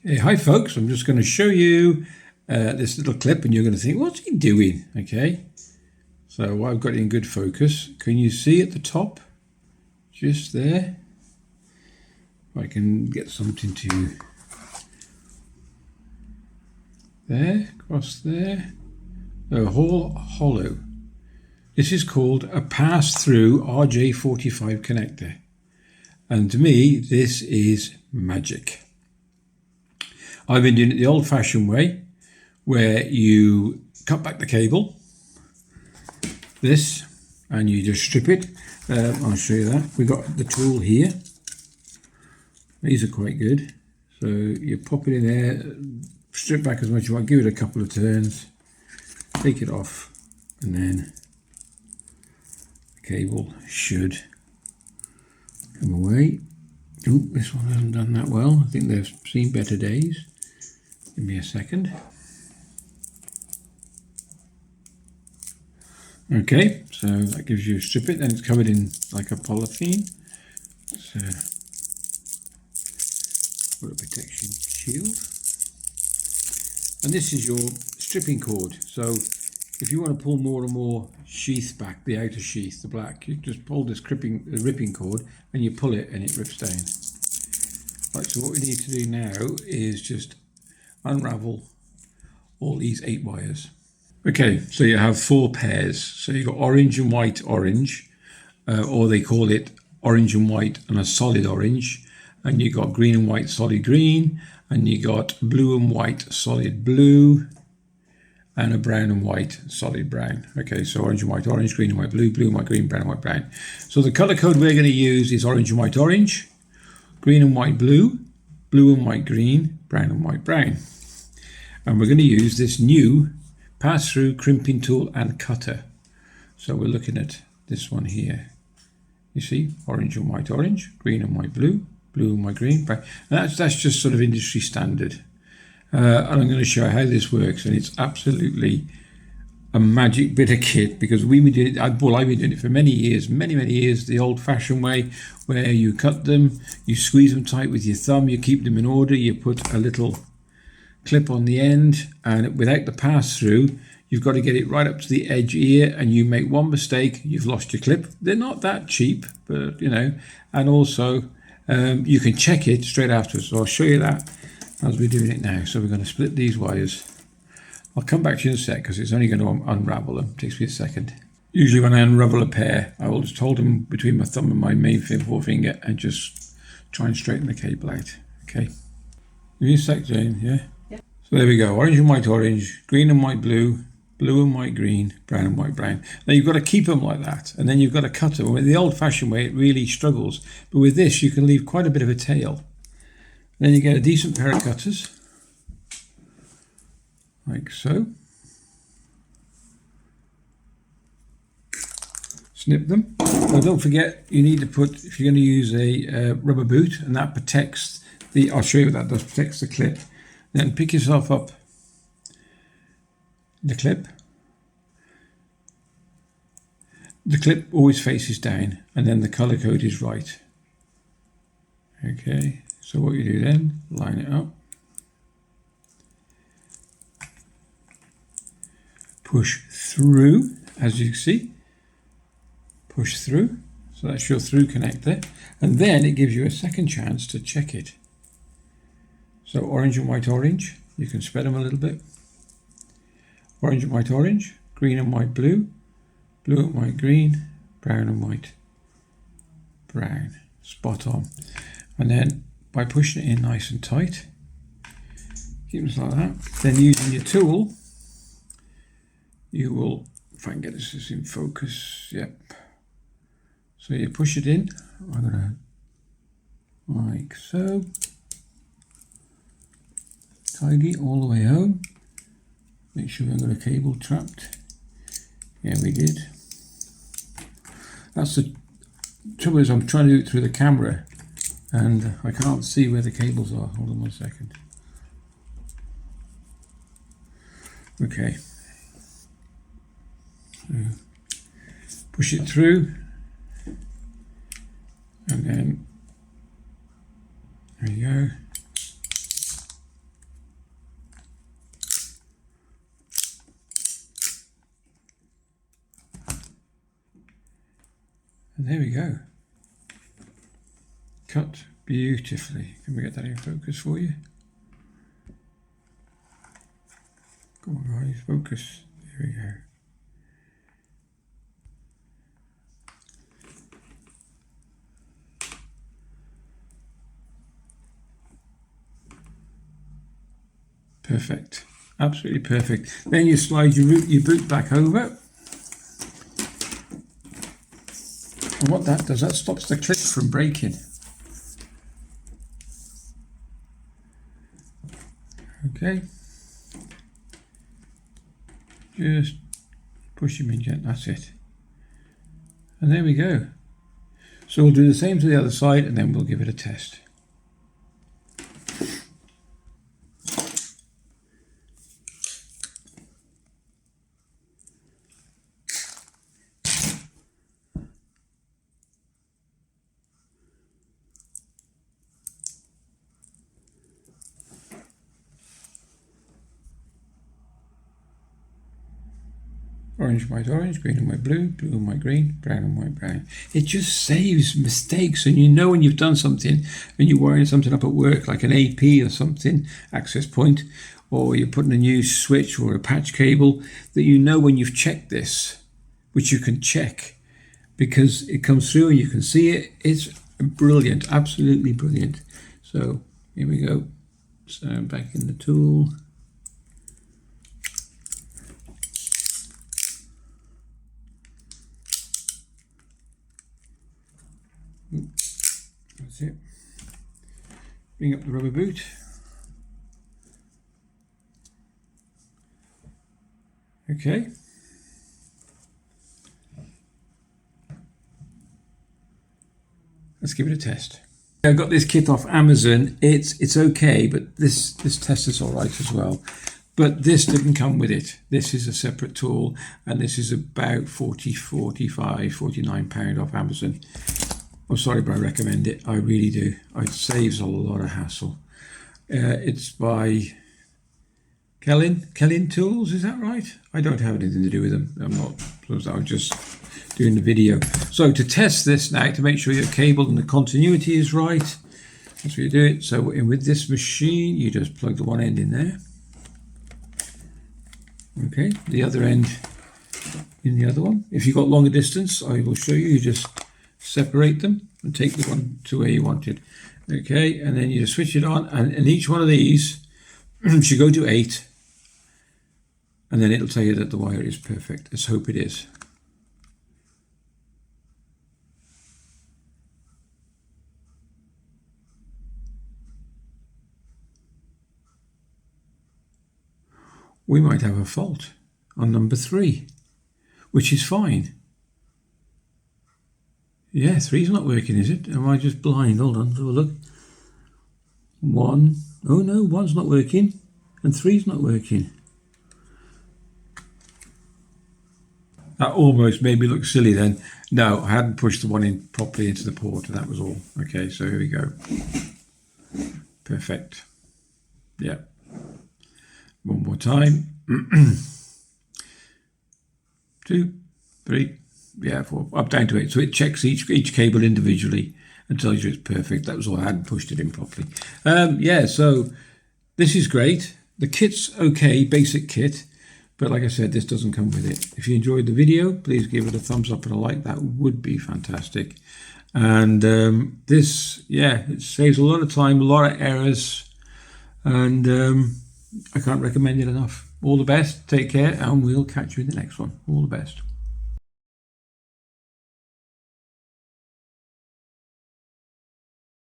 Hey, hi folks, I'm just going to show you this little clip and you're going to think, what's he doing? Okay, so I've got it in good focus. Can you see at the top, just there? I can get something to there, across there, a whole hollow. This is called a pass-through RJ45 connector, and to me this is magic. I've been doing it the old-fashioned way, where you cut back the cable, this, and you just strip it. I'll show you that. We've got the tool here. These are quite good. So you pop it in there, strip back as much as you want, give it a couple of turns, take it off, and then the cable should come away. Oh, this one hasn't done that well. I think they've seen better days. Give me a second. Okay, so that gives you a strip it, then it's covered in like a polythene. So put a protection shield. And this is your stripping cord. So if you want to pull more and more sheath back, the outer sheath, the black, you just pull this ripping cord and you pull it and it rips down. Right, so what we need to do now is just unravel all these 8 wires. Okay, so you have 4 pairs. So you've got orange and white orange, or they call it orange and white and a solid orange. And you got green and white solid green, and you got blue and white solid blue, and a brown and white solid brown. Okay, so orange and white orange, green and white blue, blue and white green, brown and white brown. So the color code we're going to use is orange and white orange, green and white blue, blue and white green, brown and white brown. And we're going to use this new pass-through crimping tool and cutter. So we're looking at this one here. You see, orange and white orange, green and white blue, blue and white green, brown. And that's just sort of industry standard. And I'm going to show how this works, and it's absolutely a magic bit of kit, because we've been doing it, well, I've been doing it for many years, many years, the old-fashioned way, where you cut them, you squeeze them tight with your thumb, you keep them in order, you put a little clip on the end, and without the pass-through, you've got to get it right up to the edge here, and you make one mistake, you've lost your clip. They're not that cheap, but you know, and also you can check it straight afterwards. So I'll show you that as we're doing it now. So we're going to split these wires. I'll come back to you in a sec, because it's only going to unravel them. It takes me a second. Usually when I unravel a pair, I will just hold them between my thumb and my main forefinger and just try and straighten the cable out. Okay. Give me a sec, Jane, yeah? So there we go, orange and white orange, green and white blue, blue and white green, brown and white brown. Now you've got to keep them like that, and then you've got to cut them. With the old-fashioned way, it really struggles. But with this, you can leave quite a bit of a tail. Then you get a decent pair of cutters, like so. Snip them. Now don't forget, you need to put, if you're going to use a rubber boot, and that protects the, I'll show you what that does, protects the clip. Then pick yourself up the clip. The clip always faces down, and then the color code is right. Okay, so what you do then, line it up, push through, as you can see, push through. So that's your through connector, and then it gives you a second chance to check it. So orange and white orange, you can spread them a little bit. Orange and white orange, green and white blue, blue and white green, brown and white brown. Spot on. And then by pushing it in nice and tight, keep it like that. Then using your tool, you will, if I can get this in focus, yep. So you push it in, I'm gonna, like so. Tidy all the way home. Make sure we haven't got a cable trapped. Yeah, we did. That's the trouble, is I'm trying to do it through the camera and I can't see where the cables are. Hold on 1 second. Okay. So push it through, and then there you go. And there we go. Cut beautifully. Can we get that in focus for you? Come on guys, focus. There we go. Perfect, absolutely perfect. Then you slide your boot back over. And what that does, that stops the clip from breaking. Okay. Just push him in gently, that's it. And there we go. So we'll do the same to the other side and then we'll give it a test. Orange and white orange, green and white blue, blue and white green, brown and white brown. It just saves mistakes, and you know when you've done something and you're wiring something up at work like an AP or something, access point, or you're putting a new switch or a patch cable, that you know when you've checked this, which you can check because it comes through and you can see it. It's brilliant, absolutely brilliant. So here we go. So back in the tool. That's it. Bring up the rubber boot. Okay. Let's give it a test. I got this kit off Amazon. It's okay, but this test is all right as well. But this didn't come with it. This is a separate tool, and this is about 40, 45, 49 pound off Amazon. I'm sorry, but I recommend it. I really do. It saves a lot of hassle. It's by Kellin Tools, is that right? I don't have anything to do with them. I'm just doing the video. So to test this now, to make sure your cable and the continuity is right, that's what you do it. So with this machine, you just plug the one end in there. Okay, the other end in the other one. If you've got longer distance, I will show you. You just separate them and take the one to where you want it. Okay, and then you just switch it on, and each one of these should go to 8, and then it'll tell you that the wire is perfect. Let's hope it is. We might have a fault on number 3, which is fine. Yeah, 3's not working, is it? Am I just blind? Hold on, have a look. 1. Oh no, 1's not working, and 3's not working. That almost made me look silly then. No, I hadn't pushed the one in properly into the port, and that was all. Okay, so here we go. Perfect. Yeah. One more time. 2, 3. Yeah, 4, up down to 8. So it checks each cable individually and tells you it's perfect. That was all. I hadn't pushed it in properly. Yeah, so this is great. The kit's okay, basic kit, but like I said, this doesn't come with it. If you enjoyed the video, please give it a thumbs up and a like. That would be fantastic. And this, yeah, it saves a lot of time, a lot of errors, and I can't recommend it enough. All the best, take care, and we'll catch you in the next one. All the best.